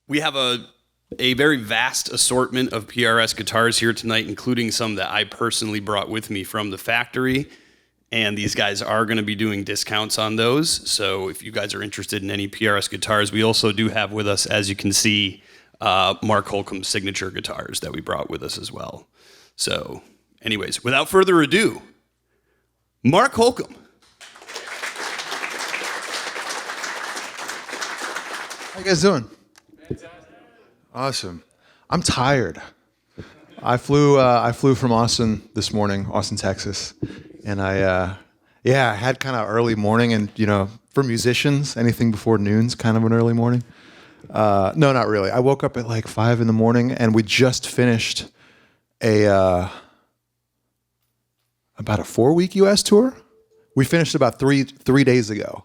We have a very vast assortment of PRS guitars here tonight, including some that I personally brought with me from the factory. And these guys are going to be doing discounts on those. So if you guys are interested in any PRS guitars, we also do have with us, as you can see, Mark Holcomb's signature guitars that we brought with us as well. So anyways, without further ado, Mark Holcomb. How you guys doing? Fantastic. Awesome. I'm tired. I flew from Austin this morning, Austin, Texas, and I had kind of early morning, and for musicians, anything before noon's kind of an early morning. No, not really. I woke up at like 5 in the morning, and we just finished about a 4-week U.S. tour. We finished about three days ago.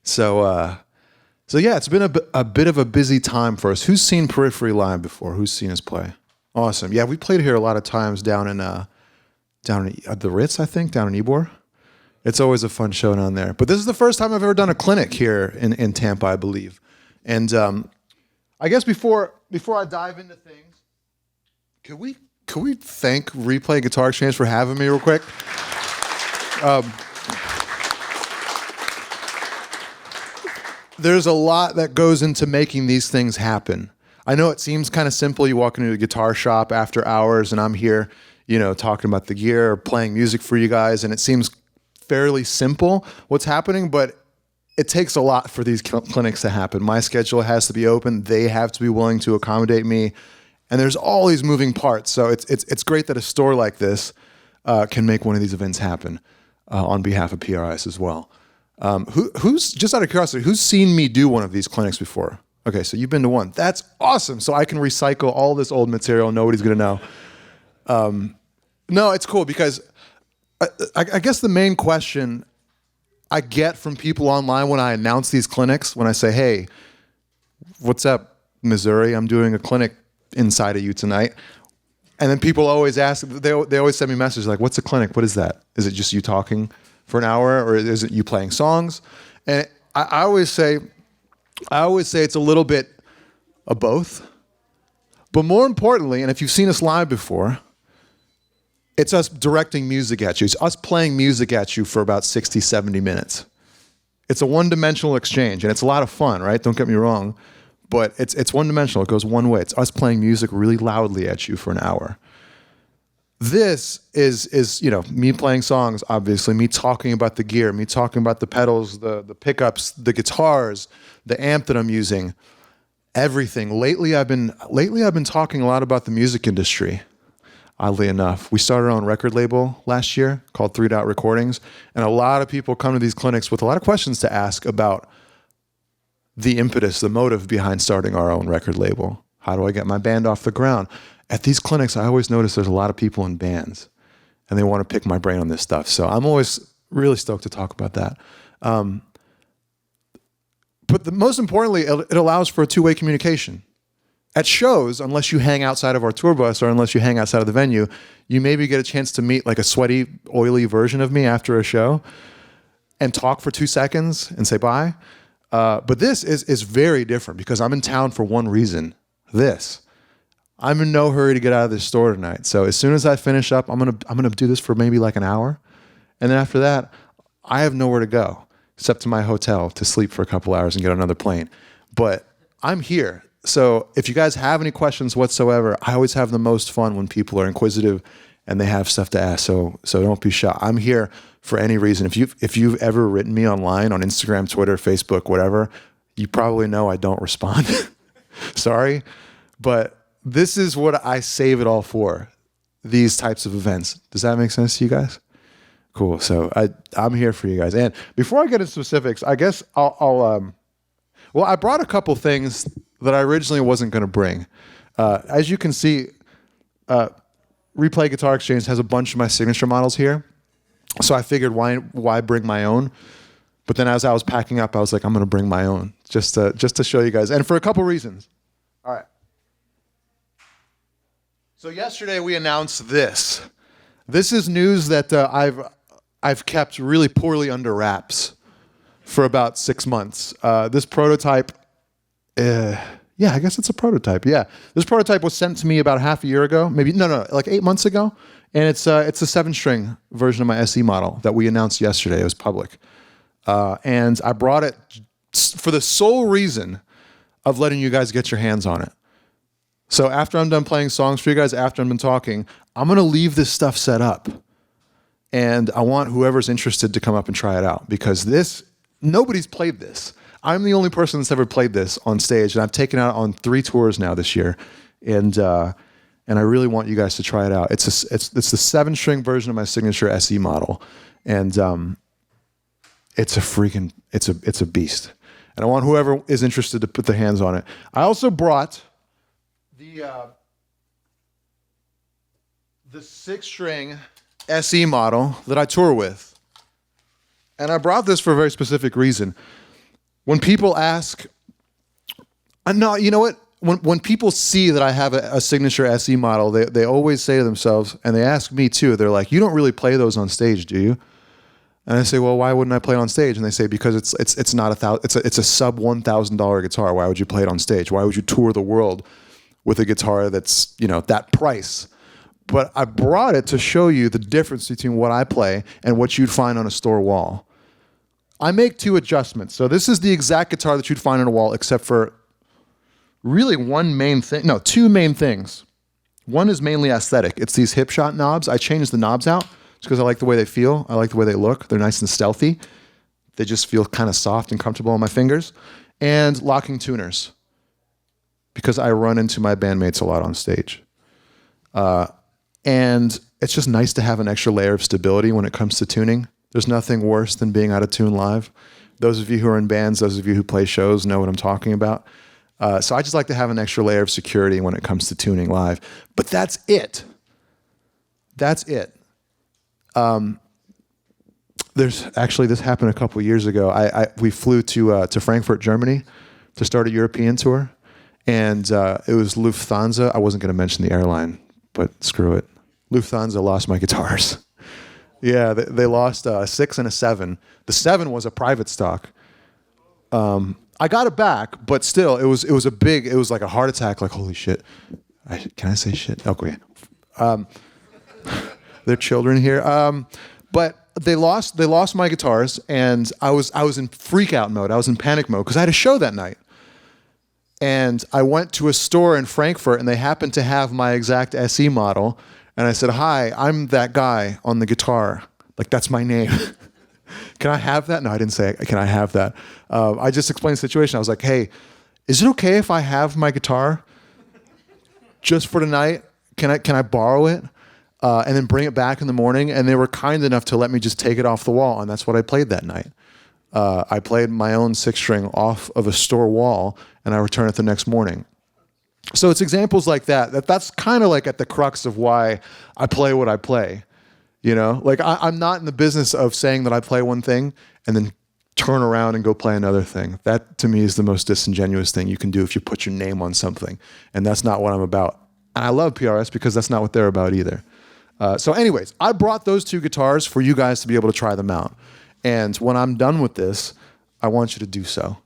So yeah, it's been a bit of a busy time for us. Who's seen Periphery live before? Who's seen us play? Awesome. Yeah, we played here a lot of times down in the Ritz, I think, down in Ybor. It's always a fun show down there. But this is the first time I've ever done a clinic here in Tampa, I believe. And I guess before I dive into things, could we thank Replay Guitar Exchange for having me real quick? There's a lot that goes into making these things happen. I know it seems kind of simple. You walk into a guitar shop after hours, and I'm here, talking about the gear, or playing music for you guys, and it seems fairly simple what's happening, but it takes a lot for these clinics to happen. My schedule has to be open. They have to be willing to accommodate me, and there's all these moving parts. So it's great that a store like this can make one of these events happen on behalf of PRS as well. Who's, just out of curiosity, who's seen me do one of these clinics before? Okay, so you've been to one. That's awesome. So I can recycle all this old material. Nobody's going to know. No, it's cool because I guess the main question I get from people online when I announce these clinics, when I say, hey, what's up, Missouri? I'm doing a clinic inside of you tonight. And then people always ask, they always send me messages like, what's a clinic? What is that? Is it just you talking for an hour, or is it you playing songs? And I always say it's a little bit of both. But more importantly, and if you've seen us live before, it's us directing music at you. It's us playing music at you for about 60, 70 minutes. It's a one-dimensional exchange, and it's a lot of fun, right? Don't get me wrong. But it's one-dimensional. It goes one way. It's us playing music really loudly at you for an hour. This is me playing songs, obviously, me talking about the gear, me talking about the pedals, the pickups, the guitars, the amp that I'm using, everything. Lately I've been talking a lot about the music industry. Oddly enough, we started our own record label last year called 3 Dot Recordings, and a lot of people come to these clinics with a lot of questions to ask about the impetus, the motive behind starting our own record label. How do I get my band off the ground? At these clinics, I always notice there's a lot of people in bands, and they want to pick my brain on this stuff. So I'm always really stoked to talk about that. But most importantly, it allows for a two-way communication. At shows, unless you hang outside of our tour bus or unless you hang outside of the venue, you maybe get a chance to meet like a sweaty, oily version of me after a show and talk for 2 seconds and say bye. But this is very different because I'm in town for one reason. I'm in no hurry to get out of this store tonight. So as soon as I finish up, I'm gonna do this for maybe like an hour. And then after that, I have nowhere to go except to my hotel to sleep for a couple hours and get on another plane. But I'm here. So if you guys have any questions whatsoever, I always have the most fun when people are inquisitive and they have stuff to ask. So don't be shy. I'm here for any reason. If you've ever written me online on Instagram, Twitter, Facebook, whatever, you probably know I don't respond. Sorry. But this is what I save it all for. These types of events. Does that make sense to you guys? Cool. So I'm here for you guys. And before I get into specifics, I guess I brought a couple things that I originally wasn't going to bring. As you can see, Replay Guitar Exchange has a bunch of my signature models here. So I figured why bring my own? But then as I was packing up, I was like, I'm going to bring my own just to show you guys. And for a couple reasons. All right. So yesterday we announced this. This is news that I've kept really poorly under wraps for about 6 months. This prototype, Yeah, I guess it's a prototype. Yeah, this prototype was sent to me about half a year ago, maybe no, like 8 months ago, and it's a 7-string version of my SE model that we announced yesterday. It was public, and I brought it for the sole reason of letting you guys get your hands on it. So after I'm done playing songs for you guys, after I'm done talking, I'm gonna leave this stuff set up, and I want whoever's interested to come up and try it out because nobody's played this. I'm the only person that's ever played this on stage, and I've taken it out on 3 tours now this year, and I really want you guys to try it out. It's the 7-string version of my signature SE model, and it's a beast. And I want whoever is interested to put their hands on it. I also brought the 6-string SE model that I tour with, and I brought this for a very specific reason. When people ask, no, you know what? When people see that I have a signature SE model, they always say to themselves, and they ask me too, they're like, you don't really play those on stage, do you? And I say, well, why wouldn't I play it on stage? And they say, because it's a sub $1,000 guitar. Why would you play it on stage? Why would you tour the world with a guitar that's, that price? But I brought it to show you the difference between what I play and what you'd find on a store wall. I make 2 adjustments. So this is the exact guitar that you'd find on a wall, except for really 2 main things. One is mainly aesthetic. It's these hip shot knobs. I changed the knobs out just because I like the way they feel. I like the way they look. They're nice and stealthy. They just feel kind of soft and comfortable on my fingers. And locking tuners, because I run into my bandmates a lot on stage. And it's just nice to have an extra layer of stability when it comes to tuning. There's nothing worse than being out of tune live. Those of you who are in bands, those of you who play shows know what I'm talking about. So I just like to have an extra layer of security when it comes to tuning live. But that's it. That's it. This happened a couple years ago. We flew to Frankfurt, Germany to start a European tour. And it was Lufthansa. I wasn't going to mention the airline, but screw it. Lufthansa lost my guitars. Yeah, they lost a 6 and a 7. The 7 was a private stock. I got it back, but still, it was like a heart attack. Like, holy shit! Can I say shit? Okay. There are children here. But they lost my guitars, and I was in freak out mode. I was in panic mode because I had a show that night. And I went to a store in Frankfurt, and they happened to have my exact SE model. And I said, hi, I'm that guy on the guitar. Like, that's my name. Can I have that? No, I didn't say, can I have that? I just explained the situation. I was like, hey, is it okay if I have my guitar just for tonight? Can I borrow it? And then bring it back in the morning? And they were kind enough to let me just take it off the wall. And that's what I played that night. I played my own 6-string off of a store wall, and I returned it the next morning. So it's examples like that's kind of like at the crux of why I play what I play. Like I'm not in the business of saying that I play one thing and then turn around and go play another thing. That to me is the most disingenuous thing you can do if you put your name on something. And that's not what I'm about. And I love PRS because that's not what they're about either. So anyways, I brought those 2 guitars for you guys to be able to try them out. And when I'm done with this, I want you to do so.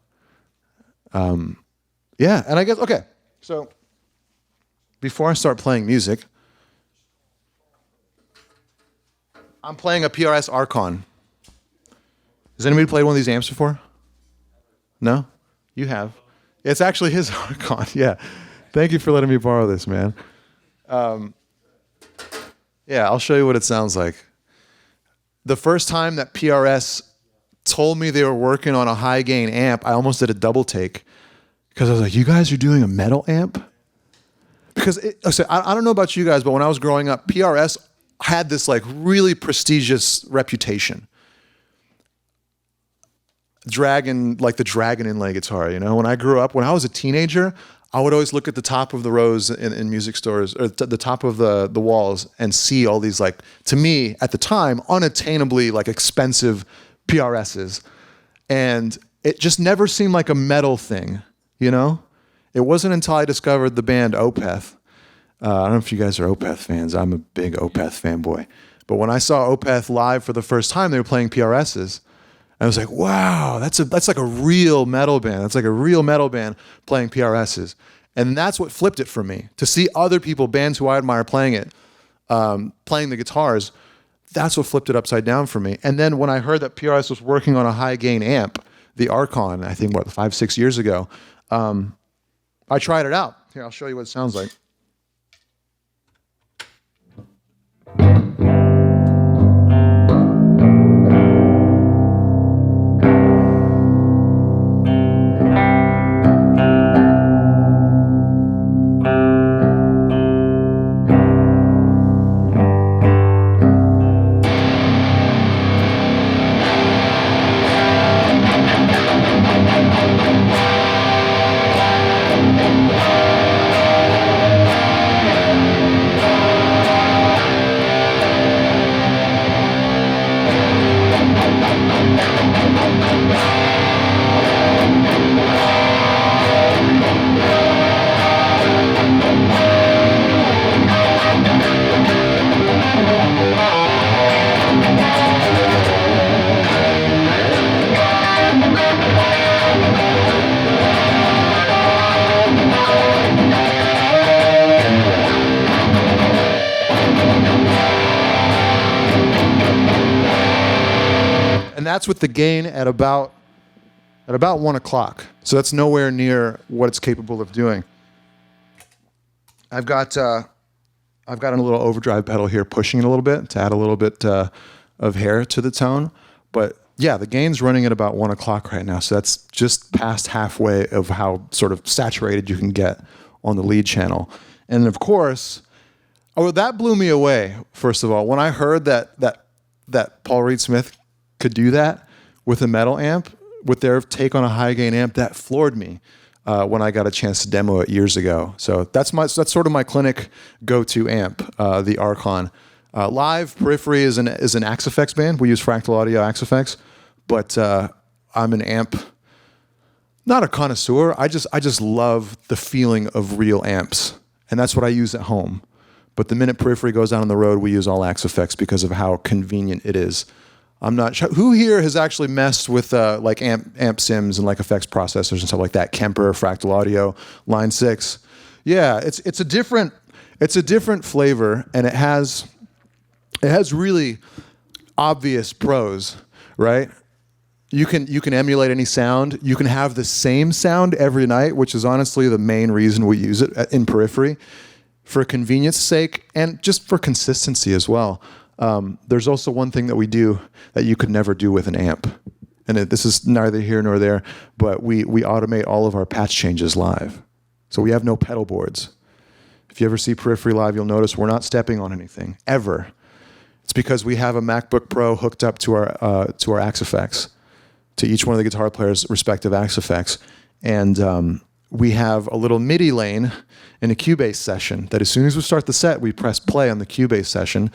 Yeah, and I guess, okay. So before I start playing music, I'm playing a PRS Archon. Has anybody played one of these amps before? No? You have. It's actually his Archon, yeah. Thank you for letting me borrow this, man. Yeah, I'll show you what it sounds like. The first time that PRS told me they were working on a high gain amp, I almost did a double take. Because I was like, you guys are doing a metal amp? Because I don't know about you guys, but when I was growing up, PRS had this like really prestigious reputation. Like the dragon inlay guitar, When I grew up, when I was a teenager, I would always look at the top of the rows in music stores, or the top of the walls, and see all these, like, to me, at the time, unattainably like expensive PRSs. And it just never seemed like a metal thing. It wasn't until I discovered the band Opeth. I don't know if you guys are Opeth fans. I'm a big Opeth fanboy. But when I saw Opeth live for the first time, they were playing PRSs. I was like, wow, that's like a real metal band. That's like a real metal band playing PRSs. And that's what flipped it for me. To see other people, bands who I admire playing it, playing the guitars, that's what flipped it upside down for me. And then when I heard that PRS was working on a high gain amp, the Archon, I think, 5-6 years ago, I tried it out. Here, I'll show you what it sounds like. And that's with the gain at about 1 o'clock. So that's nowhere near what it's capable of doing. I've got a little overdrive pedal here, pushing it a little bit to add a little bit of hair to the tone. But yeah, the gain's running at about 1 o'clock right now. So that's just past halfway of how sort of saturated you can get on the lead channel. And of course, that blew me away. First of all, when I heard that Paul Reed Smith could do that with a metal amp, with their take on a high gain amp, that floored me when I got a chance to demo it years ago. So that's sort of my clinic go-to amp, the Archon. Live, Periphery is an Axe-Effects band. We use Fractal Audio Axe-Effects, but I'm an amp, not a connoisseur. I just love the feeling of real amps, and that's what I use at home. But the minute Periphery goes out on the road, we use all Axe-Effects because of how convenient it is. I'm not sure who here has actually messed with like amp sims and like effects processors and stuff like that. Kemper, Fractal Audio, Line 6. Yeah, it's a different flavor, and it has really obvious pros, right? You can emulate any sound. You can have the same sound every night, which is honestly the main reason we use it in Periphery, for convenience sake and just for consistency as well. There's also one thing that we do that you could never do with an amp. And this is neither here nor there, but we automate all of our patch changes live. So we have no pedal boards. If you ever see Periphery live, you'll notice we're not stepping on anything, ever. It's because we have a MacBook Pro hooked up to our Axe-Effects, to each one of the guitar players' respective Axe-Effects. And we have a little MIDI lane in a Cubase session that as soon as we start the set, we press play on the Cubase session.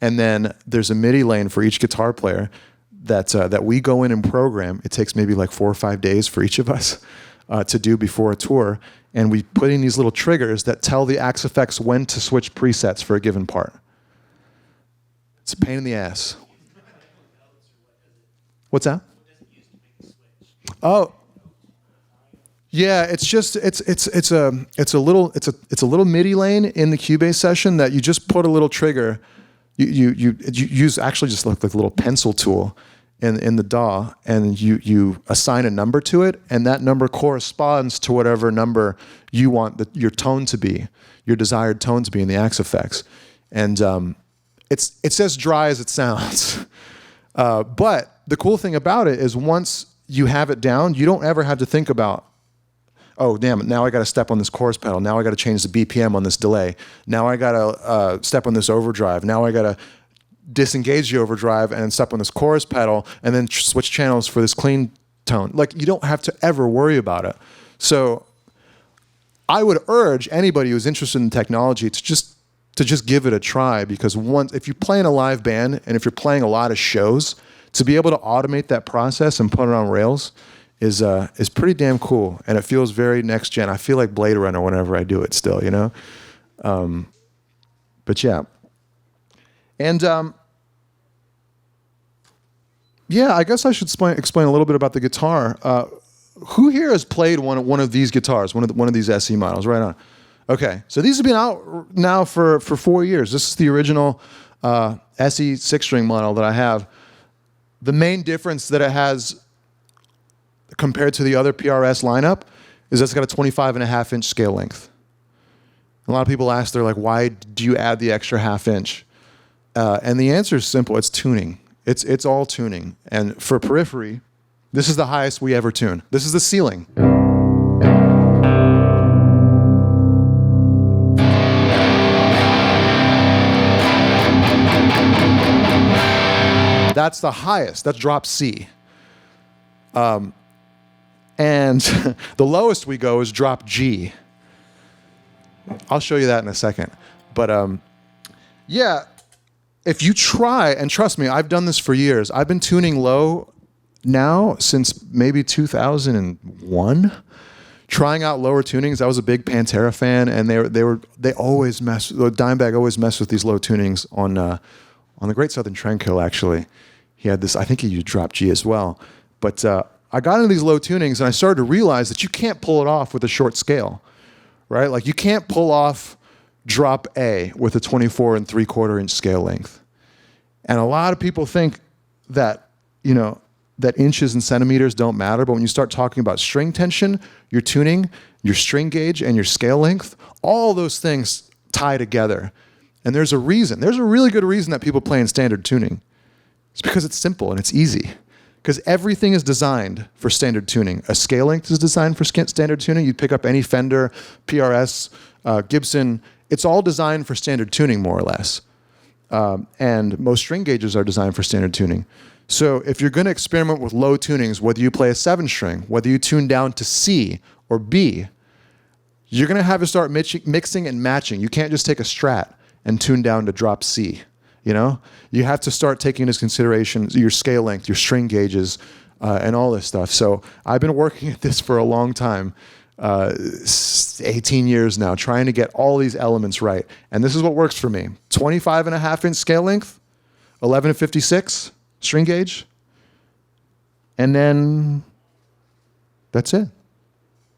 And then there's a MIDI lane for each guitar player that we go in and program. It takes maybe like 4 or 5 days for each of us to do before a tour. And we put in these little triggers that tell the Axe-Effects when to switch presets for a given part. It's a pain in the ass. What's that? Oh, yeah. It's just it's a little MIDI lane in the Cubase session that you just put a little trigger. You use actually just like a little pencil tool in the DAW, and you assign a number to it, and that number corresponds to whatever number you want your tone to be, your desired tone to be in the Axe-Effects. And it's as dry as it sounds. But the cool thing about it is once you have it down, you don't ever have to think about, oh, damn it, now I got to step on this chorus pedal. Now I got to change the BPM on this delay. Now I got to step on this overdrive. Now I got to disengage the overdrive and step on this chorus pedal and then switch channels for this clean tone. Like, you don't have to ever worry about it. So I would urge anybody who's interested in technology to just give it a try, because if you play in a live band and if you're playing a lot of shows, to be able to automate that process and put it on rails is pretty damn cool, and it feels very next gen. I feel like Blade Runner whenever I do it still, you know? But yeah. And Yeah, I guess I should explain a little bit about the guitar. Who here has played one of these guitars, one of these SE models? Right on. Okay, so these have been out now for 4 years. This is the original SE 6-string model that I have. The main difference that it has compared to the other PRS lineup is that it's got a 25.5-inch scale length. A lot of people ask, they're like, why do you add the extra half-inch? And the answer is simple. It's tuning. It's all tuning. And for periphery, this is the highest we ever tune. This is the ceiling. That's the highest. That's drop C. And the lowest we go is drop G. I'll show you that in a second. But yeah, if you try, and trust me, I've done this for years. I've been tuning low now since maybe 2001. Trying out lower tunings. I was a big Pantera fan, and they always mess. Dimebag always messed with these low tunings on the Great Southern Trendkill. Actually, he had this. I think he used drop G as well. But I got into these low tunings, and I started to realize that you can't pull it off with a short scale, right? Like you can't pull off drop A with a 24 3/4 inch scale length. And a lot of people think that that inches and centimeters don't matter, but when you start talking about string tension, your tuning, your string gauge, and your scale length, all those things tie together. And there's a reason. There's a really good reason that people play in standard tuning. It's because it's simple and it's easy. Because everything is designed for standard tuning. A scale length is designed for standard tuning. You pick up any Fender, PRS, Gibson. It's all designed for standard tuning, more or less. And most string gauges are designed for standard tuning. So if you're going to experiment with low tunings, whether you play a 7-string, whether you tune down to C or B, you're going to have to start mixing and matching. You can't just take a Strat and tune down to drop C. You have to start taking into consideration your scale length, your string gauges, and all this stuff. So I've been working at this for a long time, 18 years now, trying to get all these elements right. And this is what works for me. 25.5-inch scale length, 11-56 string gauge, and then that's it.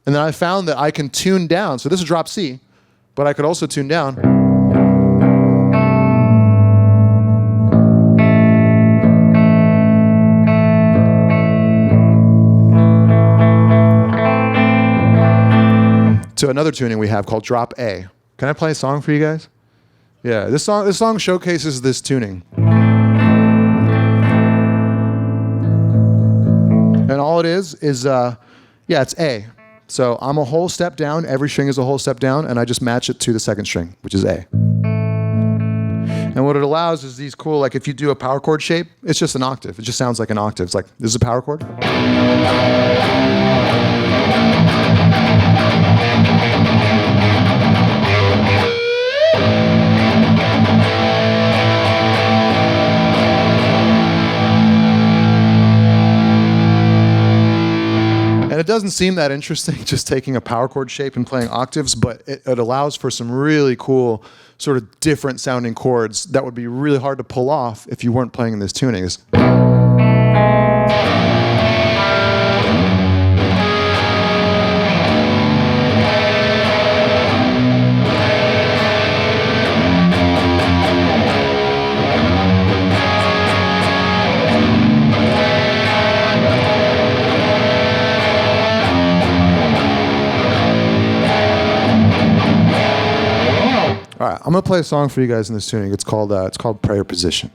And then I found that I can tune down. So this is drop C, but I could also tune down. To another tuning we have called drop A. Can I play a song for you guys? Yeah, this song showcases this tuning. And all it is it's A. So I'm a whole step down, every string is a whole step down, and I just match it to the second string, which is A. And what it allows is these cool, like if you do a power chord shape, it's just an octave. It just sounds like an octave. It's like, this is a power chord. And it doesn't seem that interesting just taking a power chord shape and playing octaves, but it allows for some really cool sort of different sounding chords that would be really hard to pull off if you weren't playing in this tuning. All right, I'm gonna play a song for you guys in this tuning. It's called Prayer Position.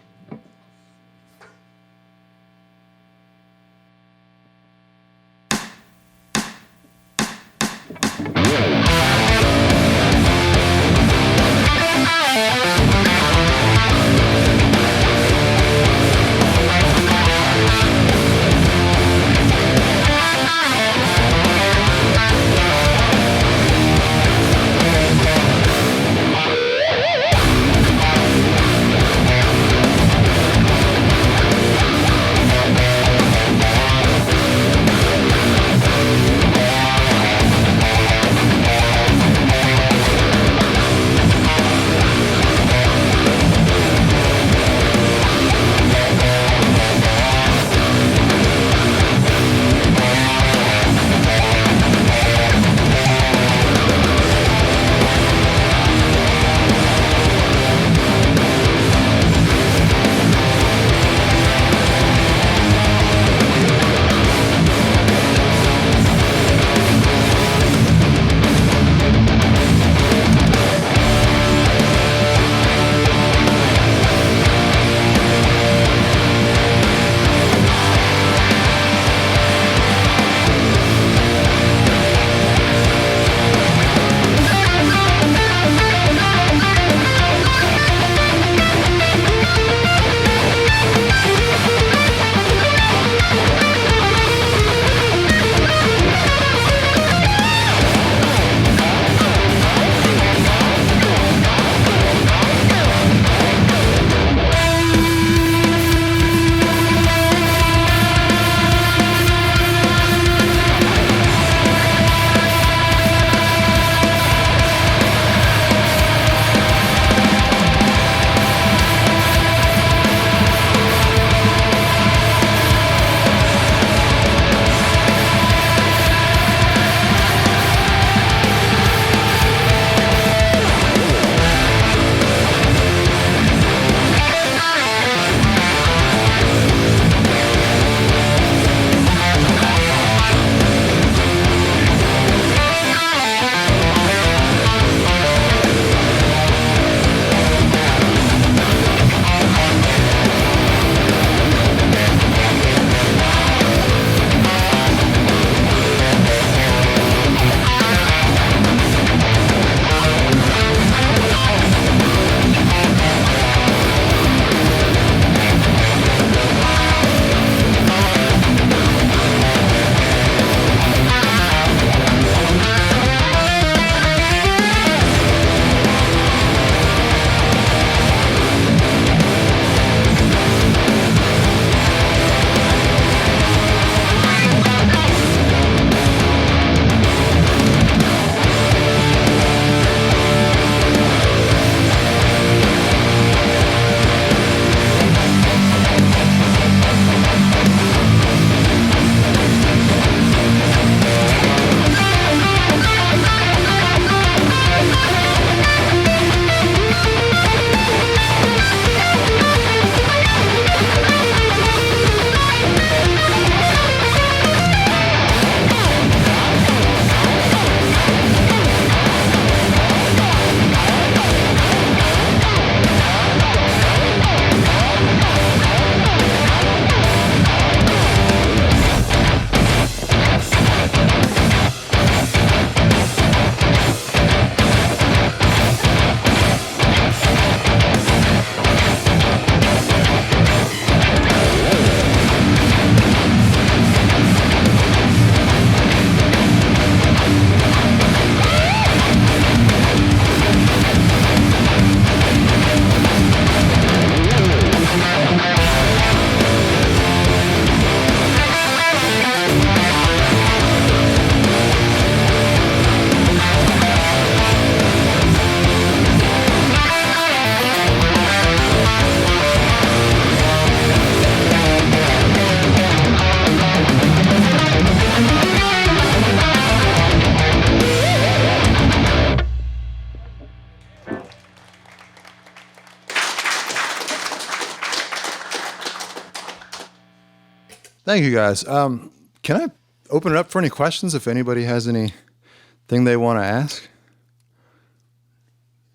Thank you, guys. Can I open it up for any questions if anybody has anything they want to ask?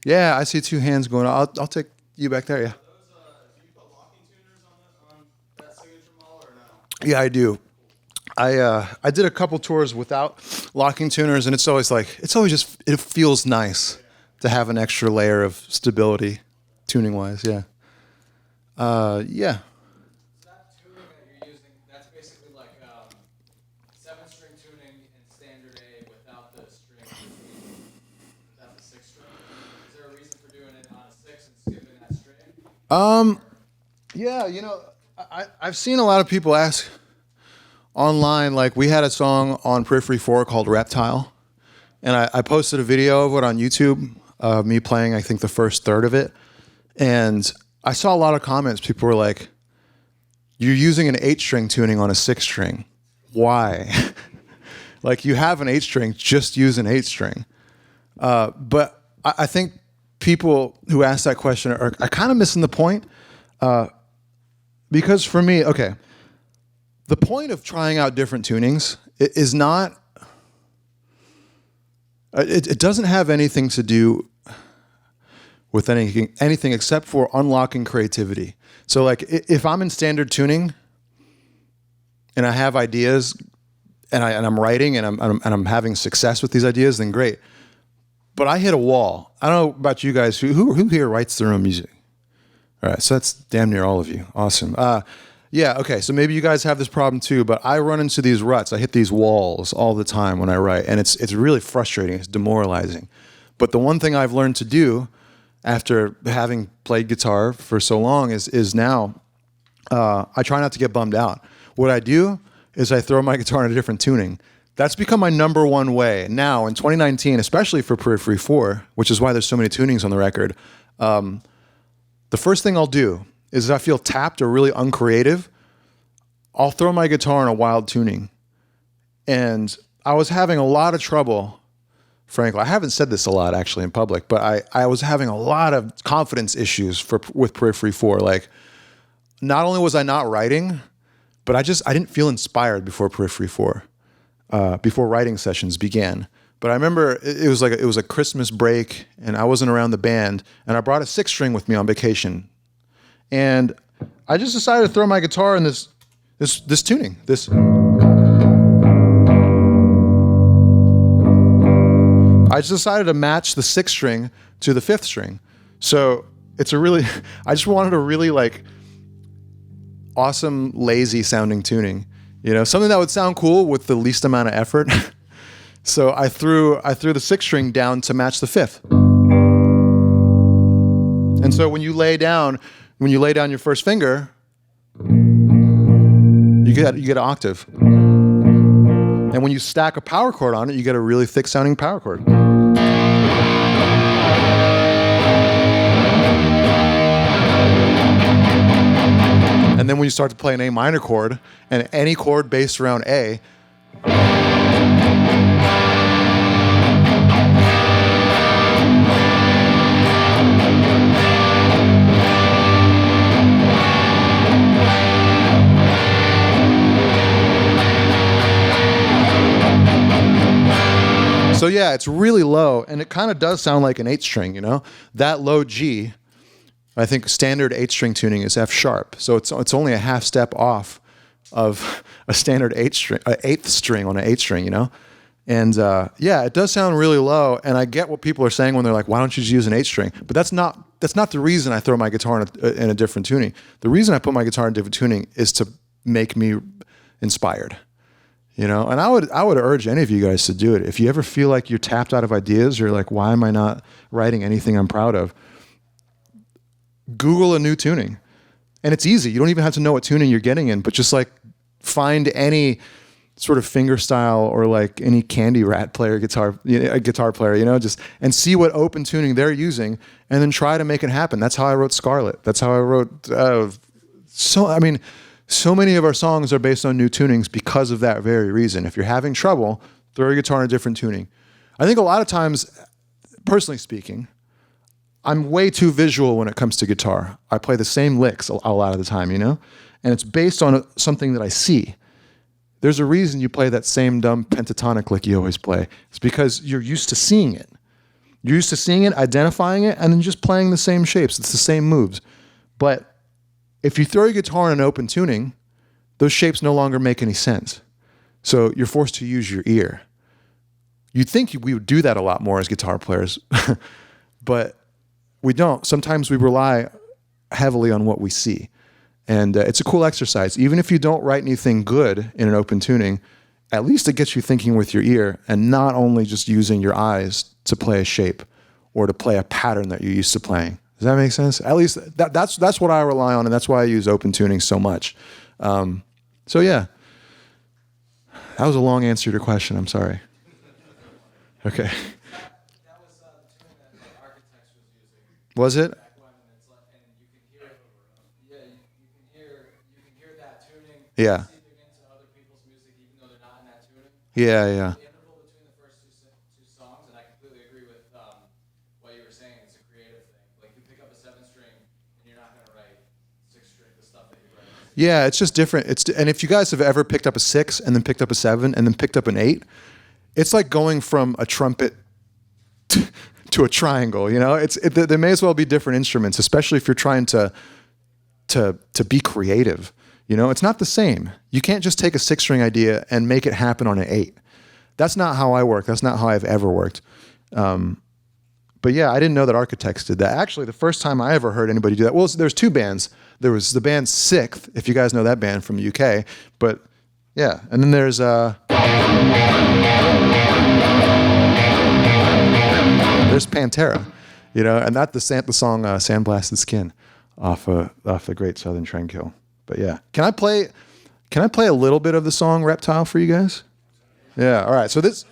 Yeah, I see two hands going. I'll take you back there, yeah. Do you put locking tuners on that signature model or no? Yeah, I do. I did a couple tours without locking tuners, and it's always just, it feels nice to have an extra layer of stability, tuning-wise, yeah. Yeah. So that tuning that you're using, that's basically like 7-string tuning in standard A without the string, without the 6th string. Is there a reason for doing it on a 6 and skipping that string? Yeah, I've seen a lot of people ask online, like we had a song on Periphery 4 called Reptile, and I posted a video of it on YouTube, me playing, I think, the first third of it, and I saw a lot of comments. People were like, you're using an 8-string tuning on a 6-string. Why? Like, you have an 8-string, just use an 8-string. But I think people who ask that question are kind of missing the point. Because for me, okay, the point of trying out different tunings is not, it doesn't have anything to do with anything except for unlocking creativity. So like if I'm in standard tuning and I have ideas and I'm writing and I'm having success with these ideas, then great. But I hit a wall. I don't know about you guys. Who here writes their own music? All right, so that's damn near all of you. Awesome. Yeah, okay, so maybe you guys have this problem too, but I run into these ruts. I hit these walls all the time when I write, and it's really frustrating. It's demoralizing. But the one thing I've learned to do after having played guitar for so long is now I try not to get bummed out. What I do is I throw my guitar in a different tuning. That's become my number one way. Now, in 2019, especially for Periphery 4, which is why there's so many tunings on the record, the first thing I'll do is if I feel tapped or really uncreative, I'll throw my guitar in a wild tuning. And I was having a lot of trouble, frankly. I haven't said this a lot actually in public, but I was having a lot of confidence issues with Periphery 4. Like, not only was I not writing, but I didn't feel inspired before Periphery 4, before writing sessions began. But I remember it was a Christmas break, and I wasn't around the band, and I brought a 6-string with me on vacation, and I just decided to throw my guitar in this tuning. I just decided to match the 6th string to the 5th string. So it's I just wanted a really like awesome, lazy sounding tuning. Something that would sound cool with the least amount of effort. So I threw the 6th string down to match the 5th. And so when you lay down your first finger, you get an octave. And when you stack a power chord on it, you get a really thick sounding power chord. And then when you start to play an A minor chord, and any chord based around A, so yeah, it's really low, and it kind of does sound like an 8-string, That low G, I think standard 8-string tuning is F sharp, so it's only a half step off of a standard 8th string on an 8-string, And yeah, it does sound really low, and I get what people are saying when they're like, "Why don't you just use an 8-string?" But that's not the reason I throw my guitar in a different tuning. The reason I put my guitar in a different tuning is to make me inspired. And I would urge any of you guys to do it. If you ever feel like you're tapped out of ideas, you're like, why am I not writing anything I'm proud of? Google a new tuning. And it's easy. You don't even have to know what tuning you're getting in, but just like find any sort of finger style or like any Candy Rat player a guitar player, just and see what open tuning they're using and then try to make it happen. That's how I wrote Scarlet. That's how I wrote so many of our songs are based on new tunings because of that very reason. If you're having trouble, throw your guitar in a different tuning. I think a lot of times, personally speaking, I'm way too visual when it comes to guitar. I play the same licks a lot of the time, and it's based on something that I see. There's a reason you play that same dumb pentatonic lick you always play. It's because you're used to seeing it. You're used to seeing it, identifying it, and then just playing the same shapes. It's the same moves. But if you throw your guitar in an open tuning, those shapes no longer make any sense. So you're forced to use your ear. You'd think we would do that a lot more as guitar players, but we don't. Sometimes we rely heavily on what we see. And it's a cool exercise. Even if you don't write anything good in an open tuning, at least it gets you thinking with your ear and not only just using your eyes to play a shape or to play a pattern that you're used to playing. Does that make sense? At least that's what I rely on, and that's why I use open tuning so much. So yeah, that was a long answer to your question. I'm sorry. Okay. That was the tuning that the Architects was using. Was it? Back when, and it's like, and you can hear, yeah, you can hear that tuning. Yeah. Seeping into other people's music, even though they're not in that tuning. Yeah, yeah. The interval between the first two songs, and I completely agree with what you were saying. It's a creative thing. Like you pick up a 7-string, and you're not gonna write 6-string the stuff that you write. Yeah, it's just different. And if you guys have ever picked up a 6 and then picked up a 7 and then picked up an 8, it's like going from a trumpet to a triangle. You know, they may as well be different instruments, especially if you're trying to be creative. You know, it's not the same. You can't just take a 6-string idea and make it happen on an 8. That's not how I work. That's not how I've ever worked. But yeah, I didn't know that Architects did that. Actually, the first time I ever heard anybody do that, well, there's two bands. There was the band Sixth, if you guys know that band from the UK. But yeah, and then there's Pantera, you know, and the song "Sandblasted Skin" off the Great Southern Trendkill. But yeah, can I play a little bit of the song "Reptile" for you guys? Yeah, all right. So this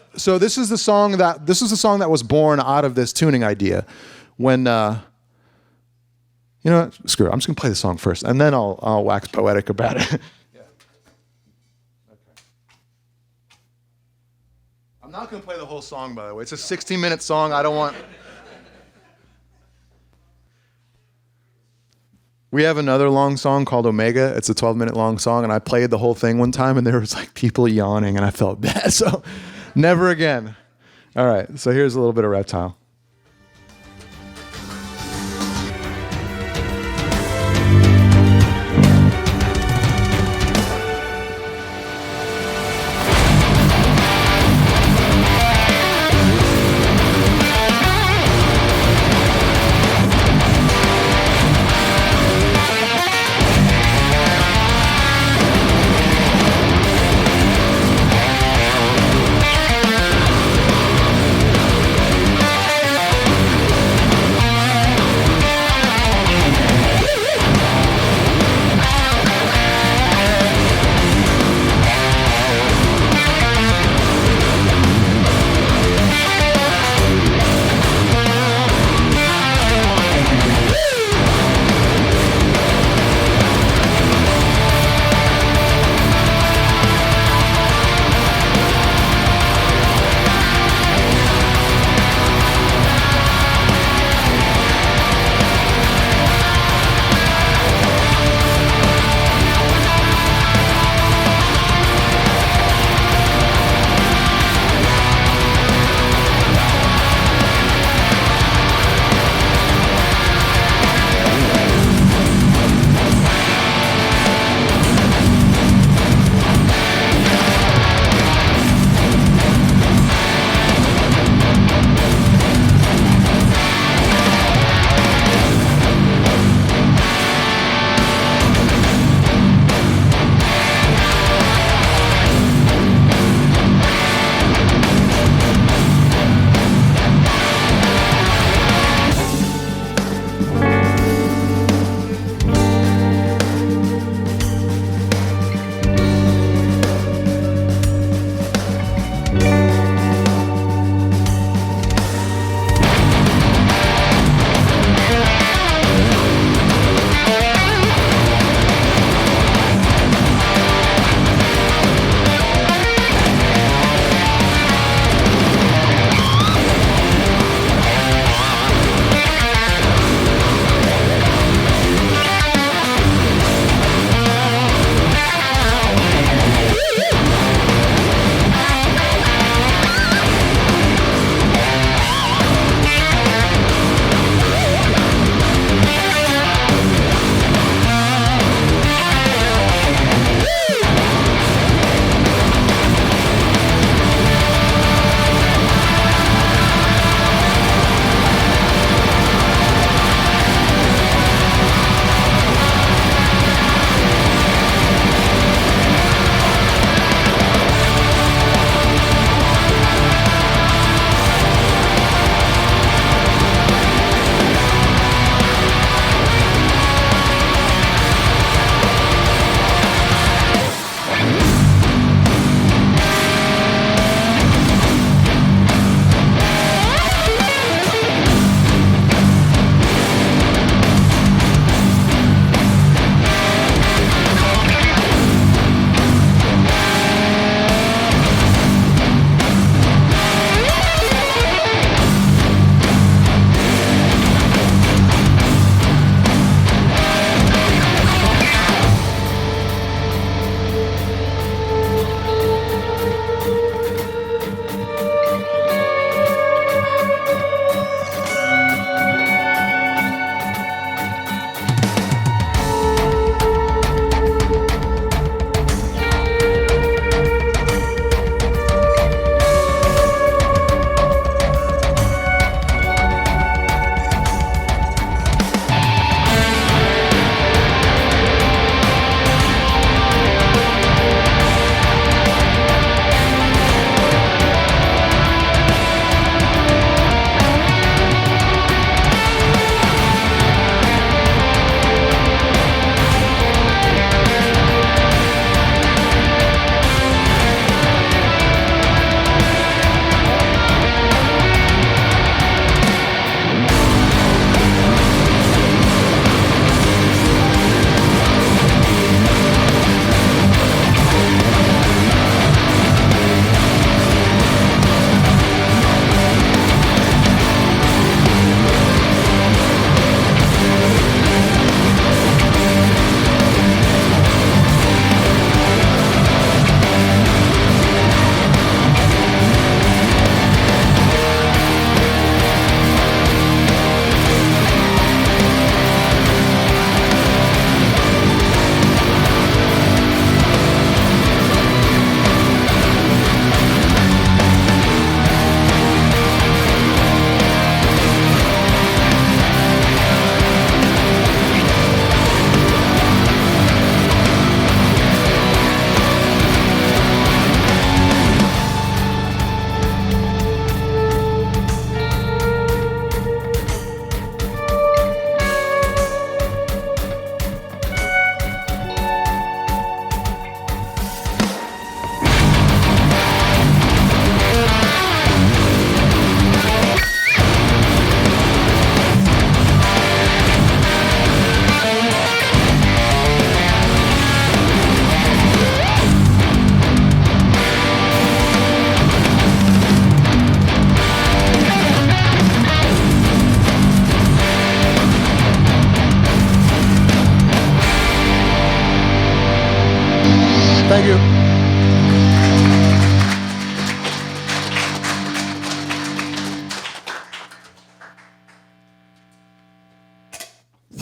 is the song that was born out of this tuning idea. When you know what? Screw it. I'm just gonna play the song first, and then I'll wax poetic about it. I'm not going to play the whole song, by the way. It's a 16-minute song. I don't want... We have another long song called Omega. It's a 12-minute long song, and I played the whole thing one time, and there was like people yawning, and I felt bad. So never again. All right, so here's a little bit of Reptile.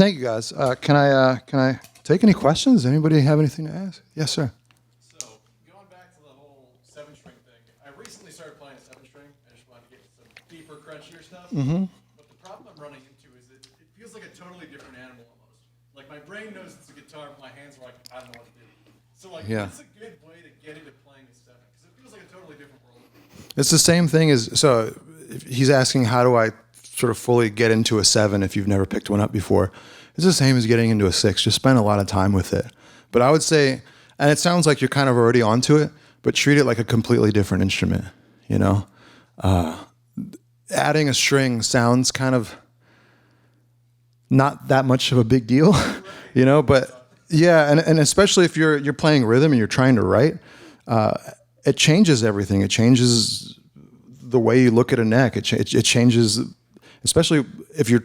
Thank you, guys. Can I take any questions? Anybody have anything to ask? Yes, sir. So, going back to the whole 7-string thing, I recently started playing a 7-string. I just wanted to get some deeper, crunchier stuff. Mm-hmm. But the problem I'm running into is that it feels like a totally different animal almost. Like, my brain knows it's a guitar, but my hands are like, I don't know what to do. So, like, what's a good way to get into playing a 7? Because it feels like a totally different world. It's the same thing as, so if he's asking how do I sort of fully get into a 7 if you've never picked one up before. It's the same as getting into a 6. Just spend a lot of time with it. But I would say, and it sounds like you're kind of already onto it, but treat it like a completely different instrument, you know? Adding a string sounds kind of not that much of a big deal, you know? But yeah, and especially if you're playing rhythm and you're trying to write, it changes everything. It changes the way you look at a neck. It changes, especially if you're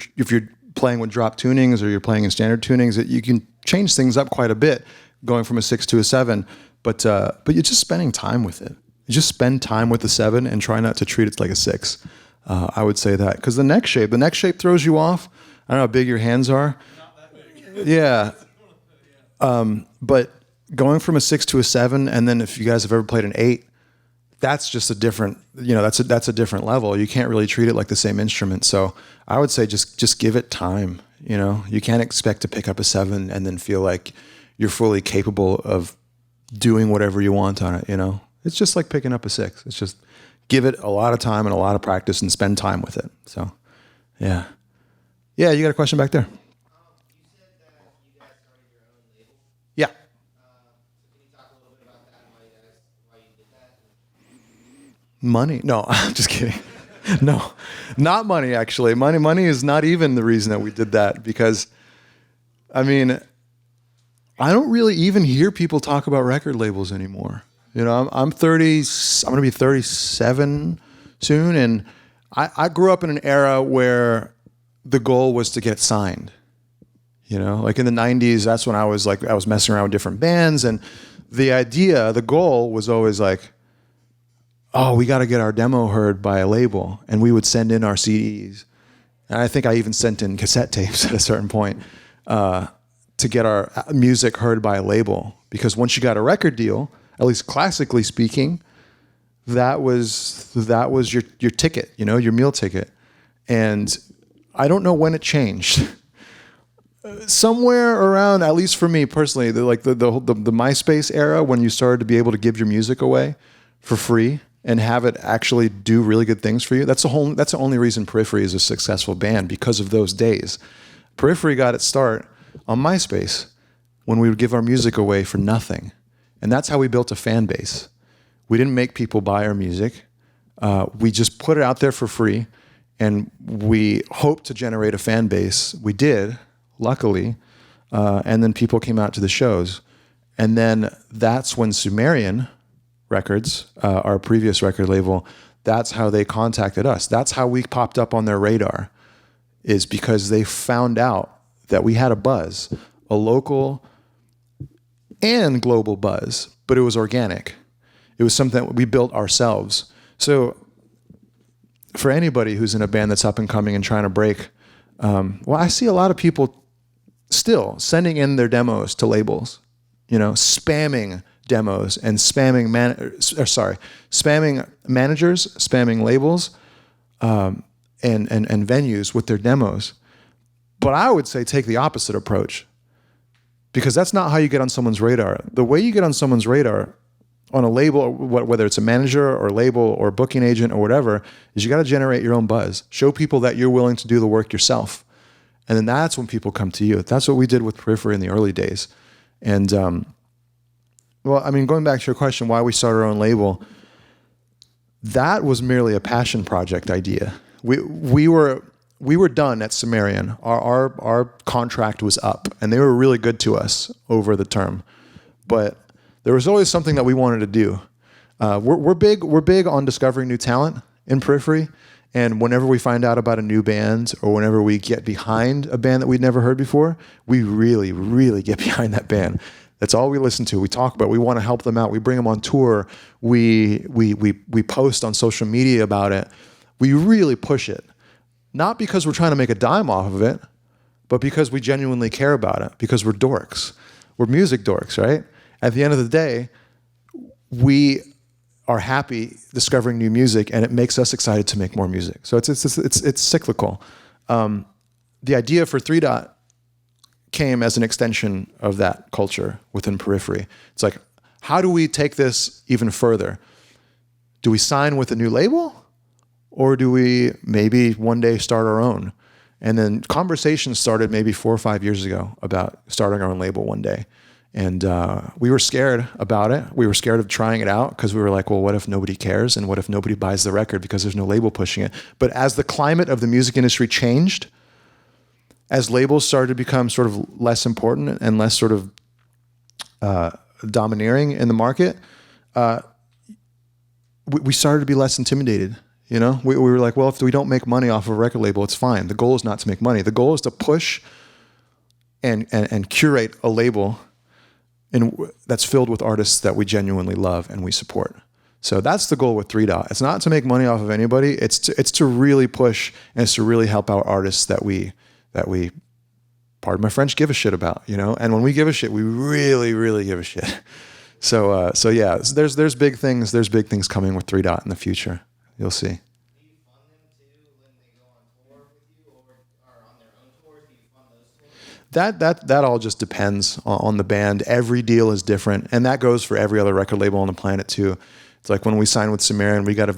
playing with drop tunings or you're playing in standard tunings. You can change things up quite a bit, going from a 6 to a 7. But you're just spending time with it. You just spend time with the 7 and try not to treat it like a 6. I would say that because the neck shape throws you off. I don't know how big your hands are. Not that big. Yeah. But going from a 6 to a 7, and then if you guys have ever played an 8. That's just a different, that's a different level. You can't really treat it like the same instrument. So I would say just give it time. You can't expect to pick up a 7 and then feel like you're fully capable of doing whatever you want on it. It's just like picking up a 6. It's just give it a lot of time and a lot of practice and spend time with it. So, yeah. Yeah, you got a question back there? You said that you guys started your own label. Yeah. So can you talk a little bit about that and why you did that? Money? No, I'm just kidding. No, not money, actually. Money is not even the reason that we did that because, I mean, I don't really even hear people talk about record labels anymore. I'm 30, I'm going to be 37 soon, and I grew up in an era where the goal was to get signed. Like in the 90s, that's when I was messing around with different bands, and the goal was always like, oh, we got to get our demo heard by a label, and we would send in our CDs. And I think I even sent in cassette tapes at a certain point to get our music heard by a label. Because once you got a record deal, at least classically speaking, that was your ticket, your meal ticket. And I don't know when it changed. Somewhere around, at least for me personally, the MySpace era, when you started to be able to give your music away for free and have it actually do really good things for you. That's the only reason Periphery is a successful band, because of those days. Periphery got its start on MySpace when we would give our music away for nothing. And that's how we built a fan base. We didn't make people buy our music. We just put it out there for free, and we hoped to generate a fan base. We did, luckily, and then people came out to the shows. And then that's when Sumerian Records, our previous record label, that's how they contacted us. That's how we popped up on their radar, is because they found out that we had a buzz, a local and global buzz, but it was organic. It was something that we built ourselves. So for anybody who's in a band that's up and coming and trying to break, I see a lot of people still sending in their demos to labels, spamming demos and spamming managers, spamming labels, and venues with their demos. But I would say take the opposite approach, because that's not how you get on someone's radar. The way you get on someone's radar on a label, whether it's a manager or label or booking agent or whatever, is you got to generate your own buzz. Show people that you're willing to do the work yourself. And then that's when people come to you. That's what we did with Periphery in the early days. And, going back to your question, why we started our own label, that was merely a passion project idea. We were done at Sumerian. Our contract was up, and they were really good to us over the term. But there was always something that we wanted to do. We're big on discovering new talent in Periphery, and whenever we find out about a new band or whenever we get behind a band that we'd never heard before, we really, really get behind that band. That's all we listen to. We talk about. We want to help them out. We bring them on tour. We post on social media about it. We really push it. Not because we're trying to make a dime off of it, but because we genuinely care about it, because we're dorks. We're music dorks, right? At the end of the day, we are happy discovering new music, and it makes us excited to make more music. So it's cyclical. The idea for 3 Dot came as an extension of that culture within Periphery. It's like, how do we take this even further? Do we sign with a new label? Or do we maybe one day start our own? And then conversations started maybe 4 or 5 years ago about starting our own label one day. And we were scared about it. We were scared of trying it out because we were like, well, what if nobody cares? And what if nobody buys the record because there's no label pushing it? But as the climate of the music industry changed, as labels started to become sort of less important and less sort of domineering in the market, we started to be less intimidated. You know, we were like, well, if we don't make money off of a record label, it's fine. The goal is not to make money. The goal is to push and curate a label that's filled with artists that we genuinely love and we support. So that's the goal with 3 Dot. It's not to make money off of anybody. It's to really push, and it's to really help out artists that we, pardon my French, give a shit about, you know? And when we give a shit, we really, really give a shit. So yeah, there's big things coming with 3 Dot in the future. You'll see. Do you fund them too when they go on tour with you, or on their own tours? Do you fund those tours? That all just depends on the band. Every deal is different, and that goes for every other record label on the planet too. It's like when we signed with Sumerian, we got a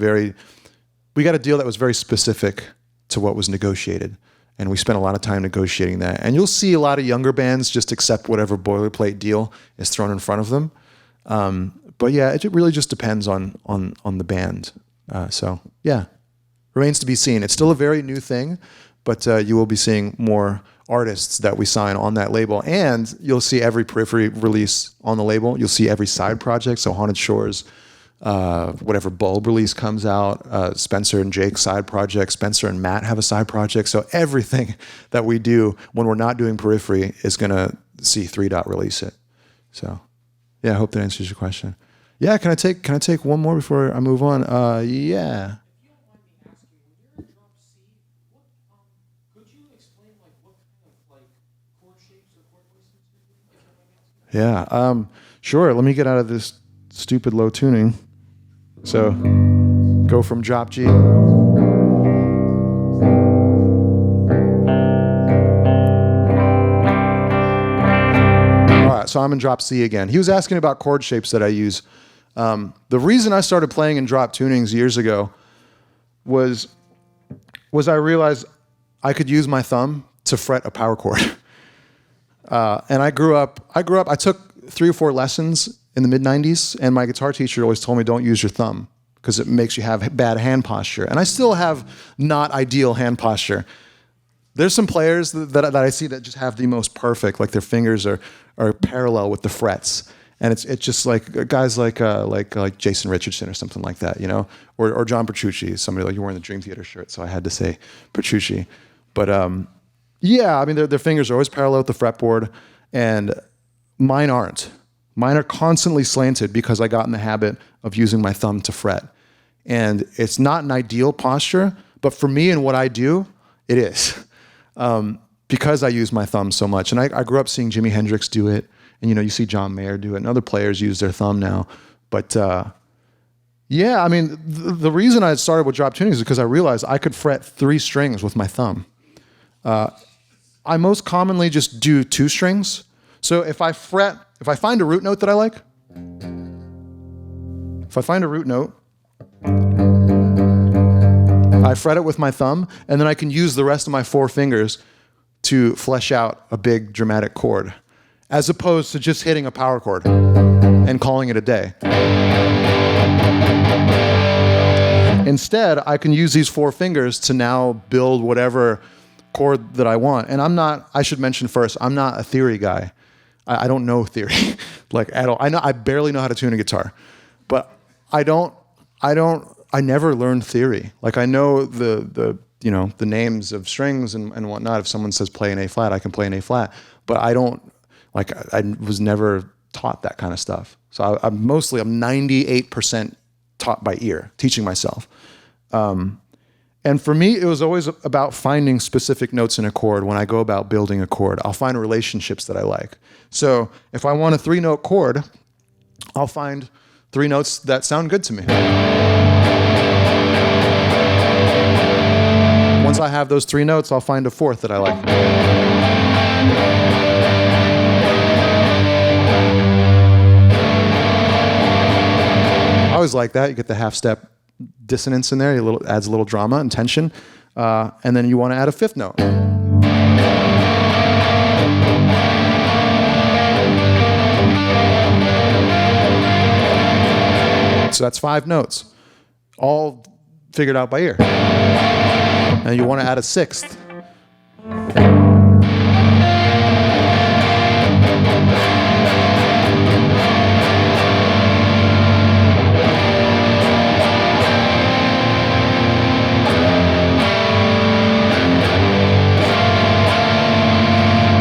deal that was very specific to what was negotiated, and we spent a lot of time negotiating that. And you'll see a lot of younger bands just accept whatever boilerplate deal is thrown in front of them. But yeah, it really just depends on the band. So yeah, remains to be seen. It's still a very new thing, but you will be seeing more artists that we sign on that label, and you'll see every Periphery release on the label. You'll see every side project. So Haunted Shores, whatever Bulb release comes out, Spencer and Jake's side project, Spencer and Matt have a side project. So everything that we do when we're not doing Periphery is gonna see 3 Dot release it. So yeah, I hope that answers your question. Yeah, can I take one more before I move on? Yeah. If you don't mind me asking, when you're in drop C, could you explain what kind of chord shapes or chord placements you're doing? Yeah, sure. Let me get out of this stupid low tuning. So, go from drop G. All right, so I'm in drop C again. He was asking about chord shapes that I use. The reason I started playing in drop tunings years ago was I realized I could use my thumb to fret a power chord. And I took 3 or 4 lessons in the mid-90s, and my guitar teacher always told me, don't use your thumb because it makes you have bad hand posture. And I still have not ideal hand posture. There's some players that I see that just have the most perfect, like their fingers are parallel with the frets. And it's just like guys like Jason Richardson or something like that, you know, or John Petrucci, somebody like, you're wearing the Dream Theater shirt, so I had to say Petrucci. But yeah, I mean their fingers are always parallel with the fretboard, and mine aren't. Mine are constantly slanted because I got in the habit of using my thumb to fret, and it's not an ideal posture, but for me and what I do, it is because I use my thumb so much. And I grew up seeing Jimi Hendrix do it. And, you know, you see John Mayer do it, and other players use their thumb now. But, yeah, I mean, the reason I started with drop tunings is because I realized I could fret 3 strings with my thumb. I most commonly just do 2 strings. So if I find a root note that I like, I fret it with my thumb, and then I can use the rest of my 4 fingers to flesh out a big dramatic chord, as opposed to just hitting a power chord and calling it a day. Instead, I can use these 4 fingers to now build whatever chord that I want. And I should mention first, I'm not a theory guy. I don't know theory, like at all. I barely know how to tune a guitar, but I never learned theory. Like I know the names of strings and whatnot. If someone says play an A flat, I can play an A flat, but I was never taught that kind of stuff. So I'm 98% taught by ear, teaching myself. And for me, it was always about finding specific notes in a chord. When I go about building a chord, I'll find relationships that I like. So if I want a 3-note chord, I'll find 3 notes that sound good to me. Once I have those 3 notes, I'll find a 4th that I like. I always like that. You get the half-step dissonance in there. It adds a little drama and tension. And then you want to add a 5th note. So that's 5 notes, all figured out by ear. And you want to add a 6th.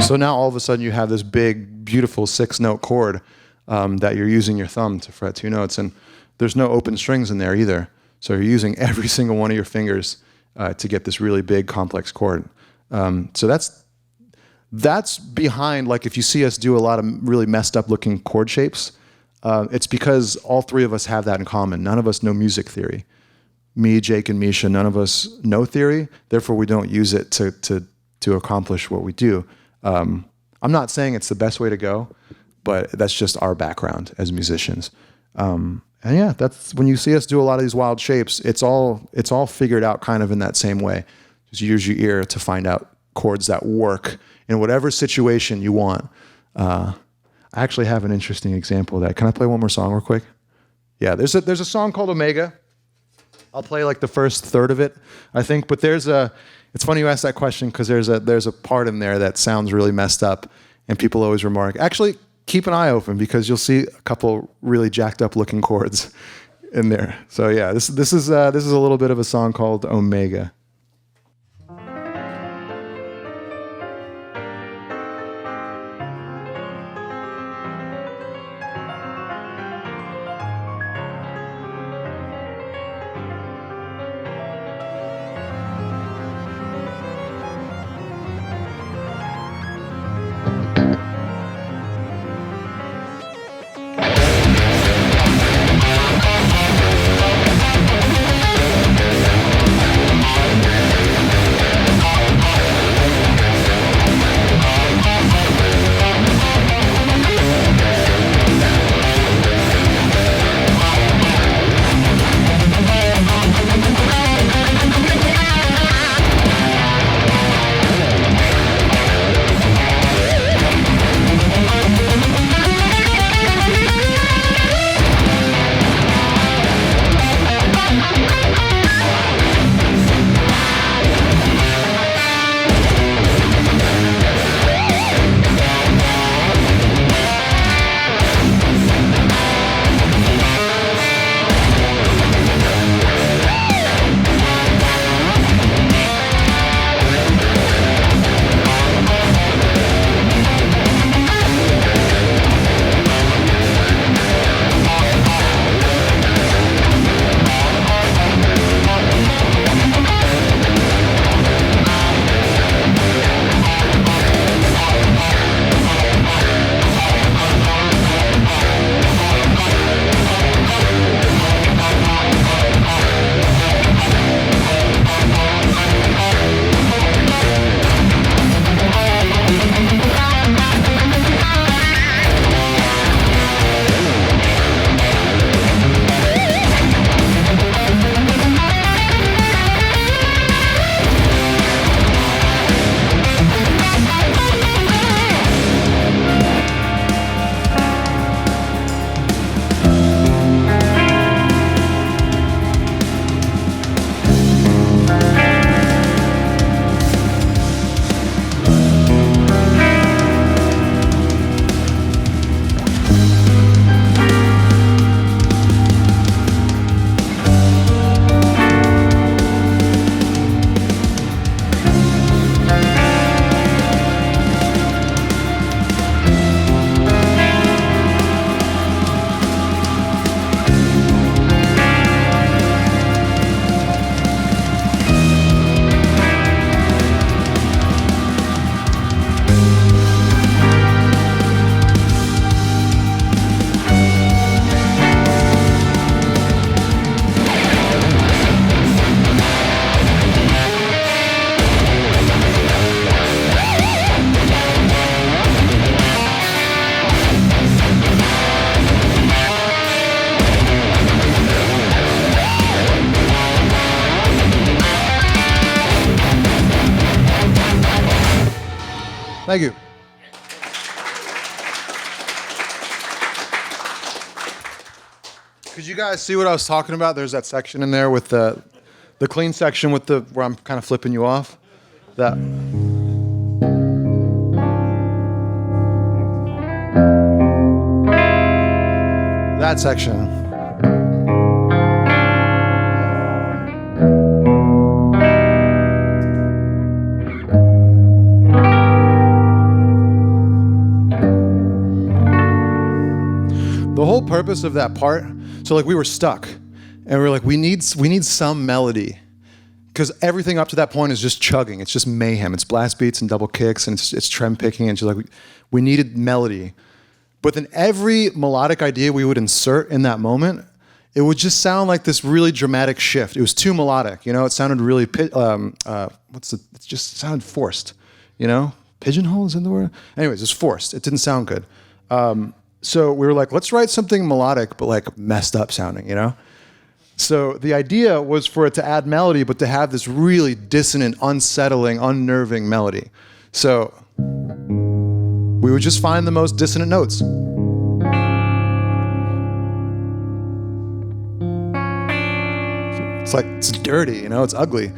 So now all of a sudden you have this big, beautiful 6-note chord that you're using your thumb to fret 2 notes. And there's no open strings in there either. So you're using every single one of your fingers to get this really big, complex chord. So that's behind, like if you see us do a lot of really messed up looking chord shapes, it's because all 3 of us have that in common. None of us know music theory. Me, Jake, and Misha, none of us know theory. Therefore, we don't use it to accomplish what we do. I'm not saying it's the best way to go, but that's just our background as musicians. And yeah, that's when you see us do a lot of these wild shapes, it's all figured out kind of in that same way. Just use your ear to find out chords that work in whatever situation you want. I actually have an interesting example of that. Can I play one more song real quick? Yeah, there's a song called Omega. I'll play like the first third of it, I think. But it's funny you asked that question because there's a part in there that sounds really messed up, and people always remark, actually, keep an eye open because you'll see a couple really jacked up looking chords in there. So yeah, this is a little bit of a song called Omega. Thank you. Could you guys see what I was talking about? There's that section in there with the clean section with the where I'm kind of flipping you off. That section. The whole purpose of that part, so like we were stuck and we were like, we need some melody, because everything up to that point is just chugging. It's just mayhem. It's blast beats and double kicks and it's trem picking, and just like we needed melody. But then every melodic idea we would insert in that moment, it would just sound like this really dramatic shift. It was too melodic, you know. It sounded really it just sounded forced, you know. Pigeonhole is in the word. Anyways, it's forced. It didn't sound good. So we were like, let's write something melodic but like messed up sounding, you know. So the idea was for it to add melody, but to have this really dissonant, unsettling, unnerving melody. So we would just find the most dissonant notes. It's like, it's dirty, you know, it's ugly.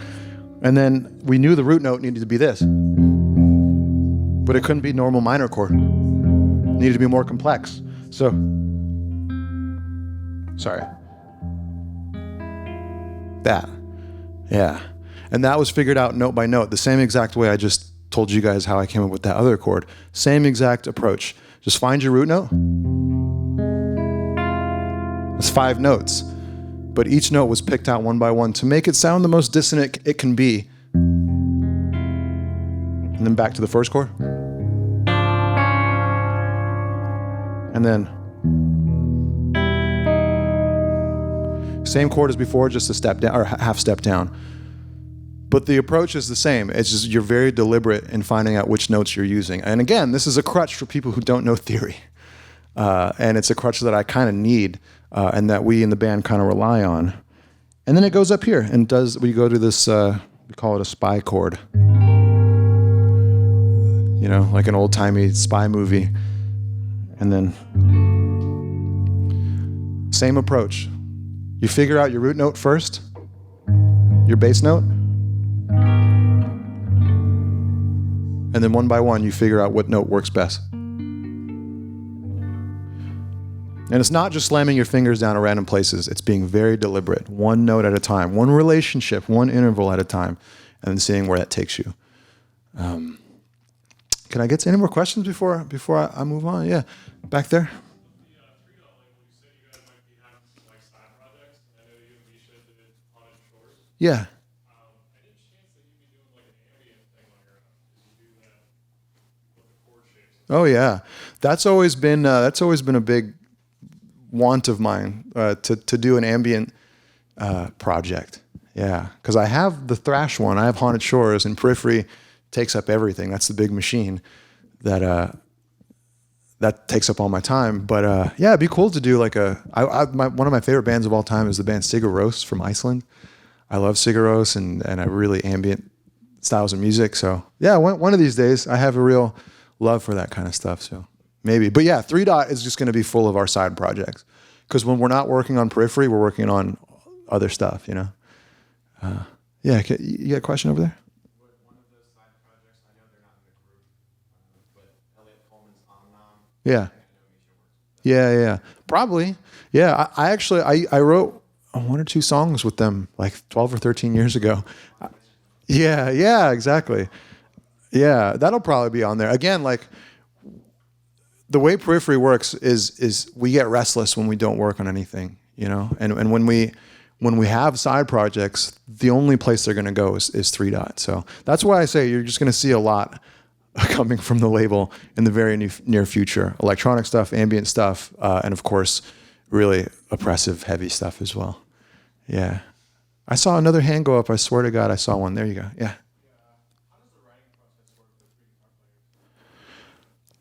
And then we knew the root note needed to be this. But it couldn't be normal minor chord. It needed to be more complex. So, sorry. That. Yeah. And that was figured out note by note, the same exact way I just told you guys how I came up with that other chord. Same exact approach. Just find your root note. It's 5 notes. But each note was picked out one by one to make it sound the most dissonant it can be. And then back to the first chord. And then same chord as before, just a step down or half step down. But the approach is the same. It's just you're very deliberate in finding out which notes you're using. And again, this is a crutch for people who don't know theory. And it's a crutch that I kind of need and that we in the band kind of rely on. And then it goes up here and we go to this, we call it a spy chord. You know, like an old-timey spy movie. And then same approach. You figure out your root note first, your bass note, and then one by one you figure out what note works best. And it's not just slamming your fingers down at random places. It's being very deliberate, one note at a time, one relationship, one interval at a time, and then seeing where that takes you. Can I get to any more questions before I move on? Yeah, back there. Yeah. Oh yeah, that's always been a big want of mine to do an ambient project. Yeah, because I have the thrash one. I have Haunted Shores, and Periphery takes up everything. That's the big machine that takes up all my time. But yeah, it'd be cool to do like one of my favorite bands of all time is the band Sigur Rós from Iceland. I love Sigur Rós and I really ambient styles of music. So yeah, one of these days I have a real love for that kind of stuff. So maybe. But yeah, 3 Dot is just going to be full of our side projects. Because when we're not working on Periphery, we're working on other stuff, you know. Yeah, you got a question over there? One of those side projects, I know they're not in the group, but Elliot Coleman's Omnom. Yeah. Yeah. Probably. Yeah, I actually wrote 1 or 2 songs with them like 12 or 13 years ago. Yeah, exactly. Yeah, that'll probably be on there. Again, like the way Periphery works is we get restless when we don't work on anything, you know? And when we have side projects, the only place they're going to go is 3 Dot. So that's why I say you're just going to see a lot coming from the label in the very near future. Electronic stuff, ambient stuff, and of course, really oppressive, heavy stuff as well. Yeah. I saw another hand go up. I swear to God, I saw one. There you go. Yeah.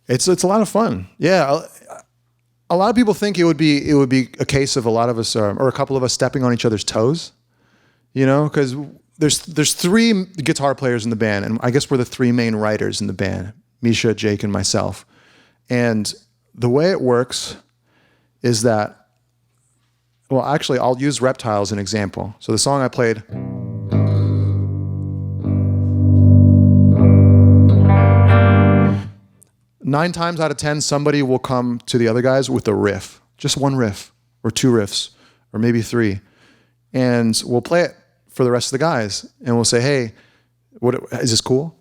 It's a lot of fun. Yeah. A lot of people think it would be a case of a lot of us or a couple of us stepping on each other's toes, you know, because there's 3 guitar players in the band, and I guess we're the 3 main writers in the band. Misha, Jake, and myself. And the way it works is that, well, actually, I'll use Reptile as an example. So the song I played, 9 times out of 10, somebody will come to the other guys with a riff, just one riff, or 2 riffs, or maybe 3. And we'll play it for the rest of the guys. And we'll say, hey, what is this cool?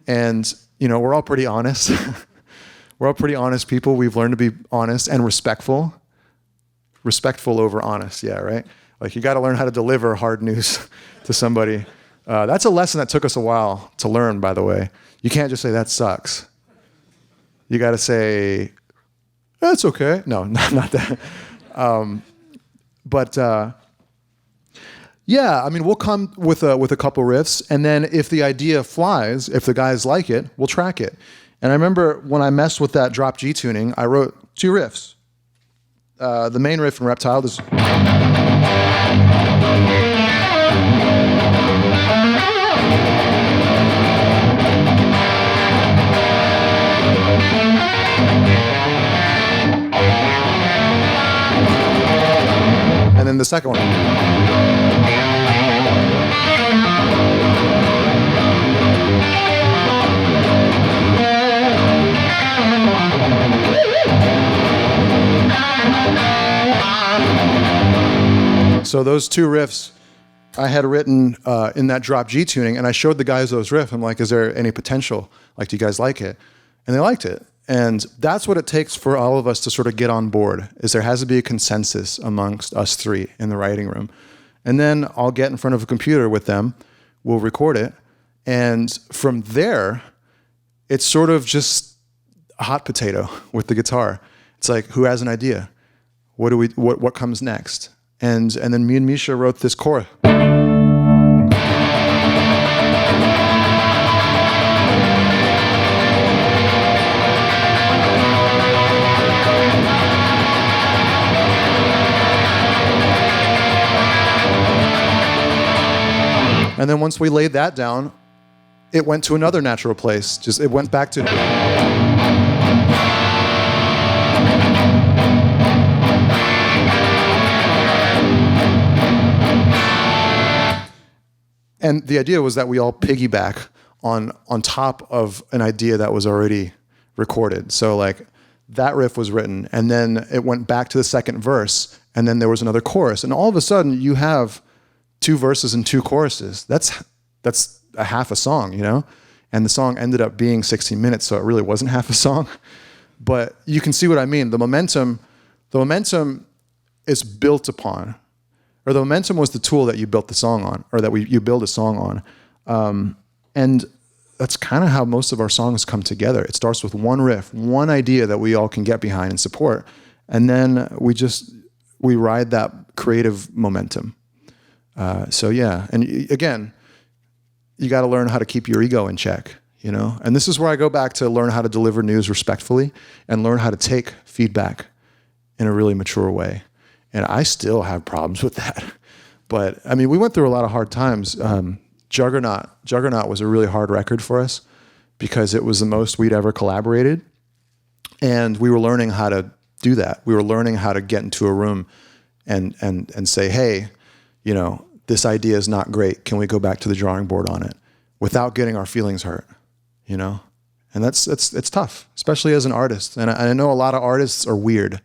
And, we're all pretty honest. We're all pretty honest people. We've learned to be honest and respectful. Respectful over honest, yeah, right? Like, you got to learn how to deliver hard news to somebody. That's a lesson that took us a while to learn, by the way. You can't just say, that sucks. You got to say, that's okay. No, not that. Yeah, I mean, we'll come with a couple riffs, and then if the idea flies, if the guys like it, we'll track it. And I remember when I messed with that drop G tuning, I wrote 2 riffs. The main riff in Reptile is... And then the second one. So those 2 riffs I had written in that drop G tuning, and I showed the guys those riffs. I'm like, is there any potential? Like, do you guys like it? And they liked it. And that's what it takes for all of us to sort of get on board, is there has to be a consensus amongst us 3 in the writing room. And then I'll get in front of a computer with them, we'll record it, and from there, it's sort of just a hot potato with the guitar. It's like, who has an idea? What comes next? And then me and Misha wrote this chorus. And then once we laid that down, it went to another natural place. It went back to... And the idea was that we all piggyback on top of an idea that was already recorded. So like, that riff was written, and then it went back to the second verse, and then there was another chorus. And all of a sudden, you have 2 verses and 2 choruses. That's a half a song, And the song ended up being 16 minutes, so it really wasn't half a song. But you can see what I mean. The momentum is built upon, or the momentum was the tool that you built the song on, or that you build a song on. And that's kind of how most of our songs come together. It starts with one riff, one idea that we all can get behind and support. And then we ride that creative momentum. So yeah, and again, you got to learn how to keep your ego in check, And this is where I go back to learn how to deliver news respectfully and learn how to take feedback in a really mature way. And I still have problems with that. But I mean, we went through a lot of hard times. Juggernaut was a really hard record for us because it was the most we'd ever collaborated. And we were learning how to do that. We were learning how to get into a room and say, hey, this idea is not great. Can we go back to the drawing board on it without getting our feelings hurt, And it's tough, especially as an artist. And I know a lot of artists are weird.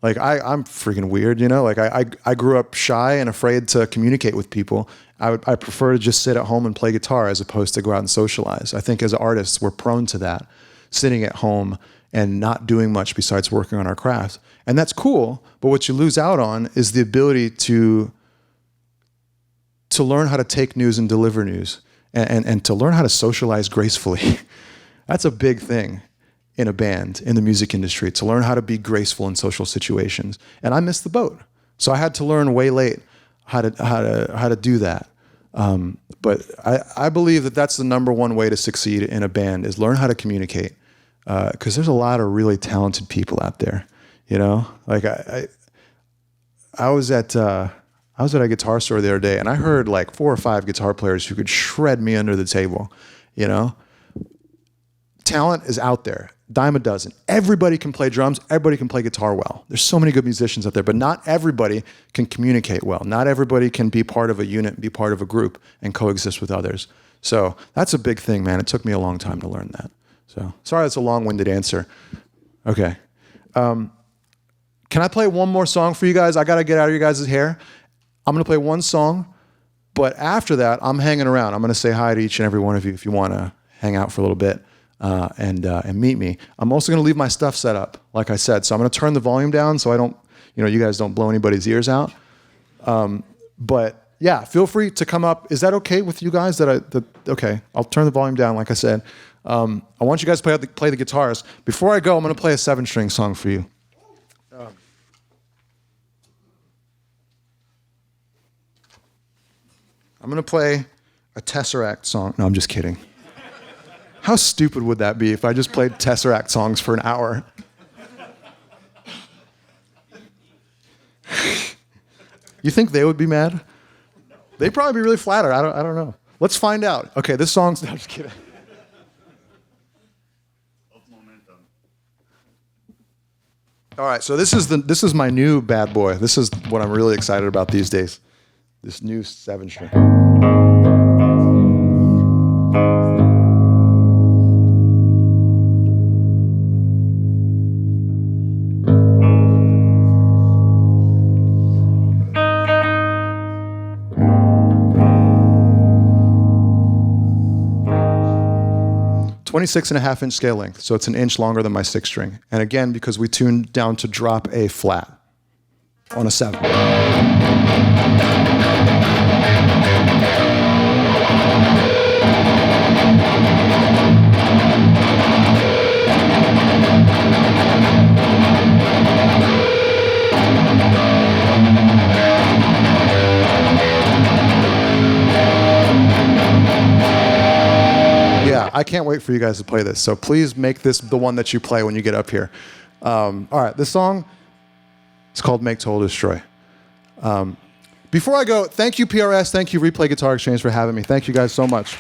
Like I'm freaking weird, Like I grew up shy and afraid to communicate with people. I prefer to just sit at home and play guitar as opposed to go out and socialize. I think as artists, we're prone to that, sitting at home and not doing much besides working on our craft. And that's cool, but what you lose out on is the ability to learn how to take news and deliver news, and to learn how to socialize gracefully. That's a big thing in a band, in the music industry, to learn how to be graceful in social situations. And I missed the boat. So I had to learn way late how to do that. But I believe that that's the number one way to succeed in a band, is learn how to communicate. Because there's a lot of really talented people out there, Like I was at a guitar store the other day, and I heard like 4 or 5 guitar players who could shred me under the table, talent is out there, dime a dozen. Everybody can play drums, everybody can play guitar well. There's so many good musicians out there, but not everybody can communicate well. Not everybody can be part of a unit, be part of a group, and coexist with others. So that's a big thing, man. It took me a long time to learn that. So sorry that's a long-winded answer. Okay. Can I play one more song for you guys? I got to get out of your guys' hair. I'm going to play one song, but after that, I'm hanging around. I'm going to say hi to each and every one of you if you want to hang out for a little bit and meet me. I'm also going to leave my stuff set up, like I said. So I'm going to turn the volume down so I don't, you guys don't blow anybody's ears out. But yeah, feel free to come up. Is that okay with you guys? Okay, I'll turn the volume down, like I said. I want you guys to play the guitars. Before I go, I'm going to play a 7-string song for you. I'm going to play a Tesseract song. No, I'm just kidding. How stupid would that be if I just played Tesseract songs for an hour? You think they would be mad? They'd probably be really flattered. I don't know. Let's find out. Okay, this song's... No, I'm just kidding. All right, so this is my new bad boy. This is what I'm really excited about these days. This new 7-string. .26.5-inch scale length, so it's an inch longer than my 6-string. And again, because we tuned down to drop a flat on a 7. I can't wait for you guys to play this. So please make this the one that you play when you get up here. All right, this song is called Make Total Destroy. Before I go, thank you, PRS. Thank you, Replay Guitar Exchange, for having me. Thank you guys so much.